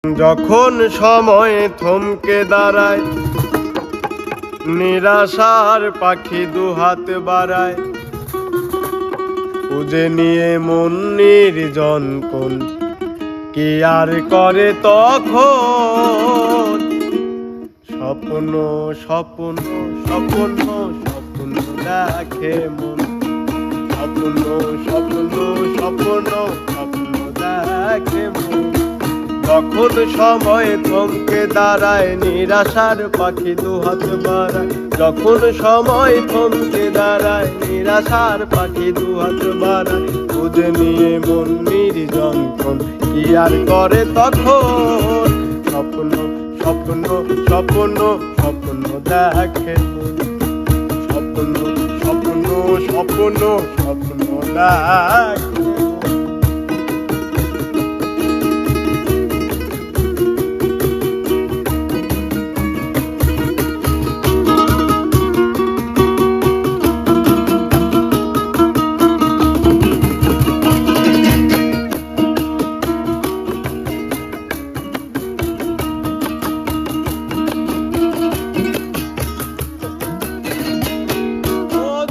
যখন সময় থমকে দাঁড়ায়, নিরাশার পাখি দুহাত বাড়ায়, খুঁজে নিয়ে মন নির্জন কোন কি আর করে তখন। স্বপ্ন স্বপ্ন স্বপ্ন স্বপ্ন দেখে মন, স্বপ্ন স্বপ্ন স্বপ্ন স্বপ্ন দেখে মন। যখন সময় থমকে দাঁড়ায়, নিরাশার পাখি দুহাত বাড়ায়। যখন সময় থমকে দাঁড়ায়, নিরাশার পাখি দুহাত বাড়ায়, খুঁজে নিয়ে মন নির্জন কোন কি আর করে তখন। স্বপ্ন স্বপ্ন স্বপ্ন স্বপ্ন দেখে মন, স্বপ্ন স্বপ্ন স্বপ্ন স্বপ্ন দেখে।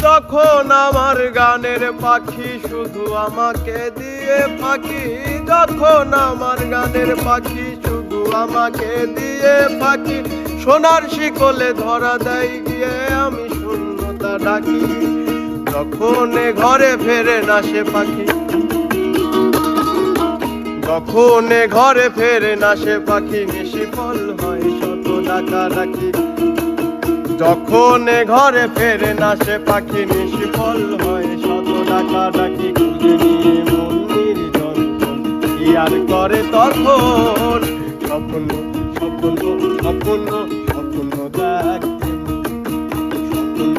যখন আমার গানের পাখি শুধু আমাকে দিয়ে ফাঁকি, যখন আমার গানের পাখি শুধু আমাকে দিয়ে ফাঁকি, সোনার শিকলে ধরা দেয় গিয়ে আমি শূন্যতা ডাকি। যখন ঘরে ফেরে না সে পাখি, যখন ঘরে ফেরে না সে পাখি, নিশি ফল হয় শত ডাকা ডাকি। যখন ঘরে ফেরে না সে পাখি, নিষ্ফল হয় শত ডাকা ডাকি। খুঁজে নিয়ে মন নির্জন কি আর করে তখন। স্বপ্ন স্বপ্ন স্বপ্ন স্বপ্ন দেখে, স্বপ্ন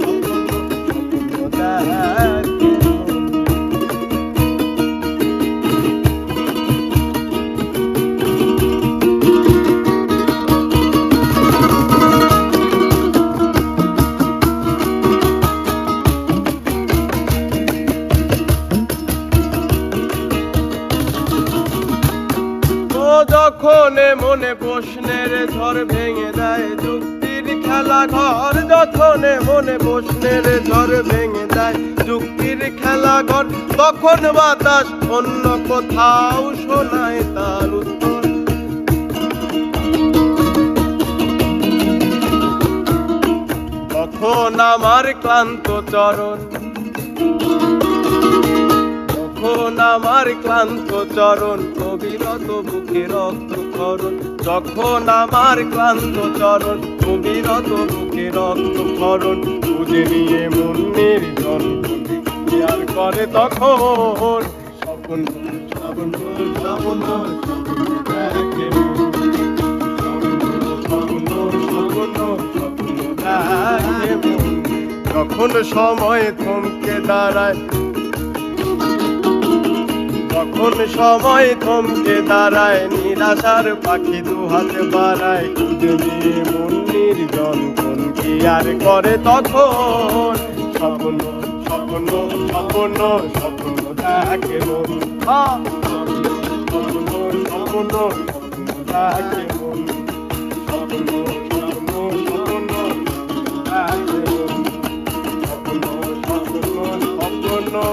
স্বপ্ন স্বপ্ন দেখে। যখন মনে প্রশ্নের ঝড় ভেঙে দেয় যুক্তির খেলা ঘর, যখন মনে প্রশ্নের ঝড় ভেঙে দেয় যুক্তির খেলা ঘর, তখন বাতাস অন্য কোথাও শোনায় তার উত্তর। তখন আমার ক্লান্ত চরণ, যখন আমার ক্লান্ত চরণ, অবিরত বুকে রক্তক্ষরণ। যখন আমার ক্লান্ত চরণ, অবিরত বুকে রক্তক্ষরণ, খুঁজে নিয়ে মন নির্জন কি আর করে তখন। স্বপ্ন স্বপ্ন স্বপ্ন দেখে মন, স্বপ্ন স্বপ্ন স্বপ্ন দেখে মন। যখন সময় থমকে দাঁড়ায়, যখন সময় থমকে দাঁড়ায়, নিরাশার পাখি দুহাত বাড়ায়, খুঁজে নিয়ে মন নির্জন কোন কি আর করে তখন। স্বপ্ন স্বপ্ন স্বপ্ন স্বপ্ন দেখে মন, স্বপ্ন স্বপ্ন স্বপ্ন দেখে মন, স্বপ্ন স্বপ্ন স্বপ্ন দেখে মন, স্বপ্ন স্বপ্ন স্বপ্ন স্বপ্ন।